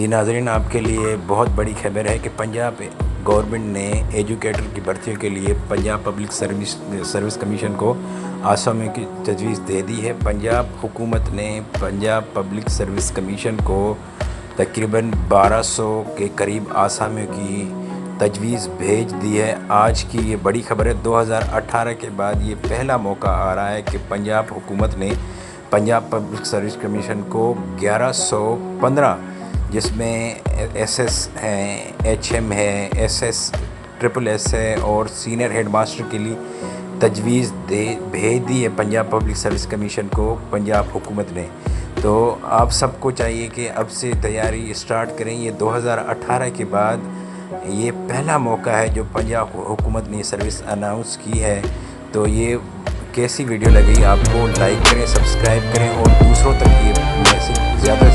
جی ناظرین، آپ کے لیے بہت بڑی خبر ہے کہ پنجاب گورنمنٹ نے ایجوکیٹر کی بھرتیوں کے لیے پنجاب پبلک سروس کمیشن کو آسامیوں کی تجویز دے دی ہے۔ پنجاب حکومت نے پنجاب پبلک سروس کمیشن کو تقریباً 1200 کے قریب آسامیوں کی تجویز بھیج دی ہے۔ آج کی یہ بڑی خبر ہے۔ 2018 کے بعد یہ پہلا موقع آ رہا ہے کہ پنجاب حکومت نے پنجاب پبلک سروس کمیشن کو 1115، جس میں ایس ایس ہیں، ایچ ایم ہے، ایس ایس ٹرپل ایس ہے اور سینئر ہیڈ ماسٹر کے لیے تجویز بھیج دی ہے پنجاب پبلک سروس کمیشن کو پنجاب حکومت نے۔ تو آپ سب کو چاہیے کہ اب سے تیاری اسٹارٹ کریں۔ یہ 2018 کے بعد یہ پہلا موقع ہے جو پنجاب حکومت نے سروس اناؤنس کی ہے۔ تو یہ کیسی ویڈیو لگی آپ کو؟ لائک کریں، سبسکرائب کریں اور دوسروں تک یہ میسج زیادہ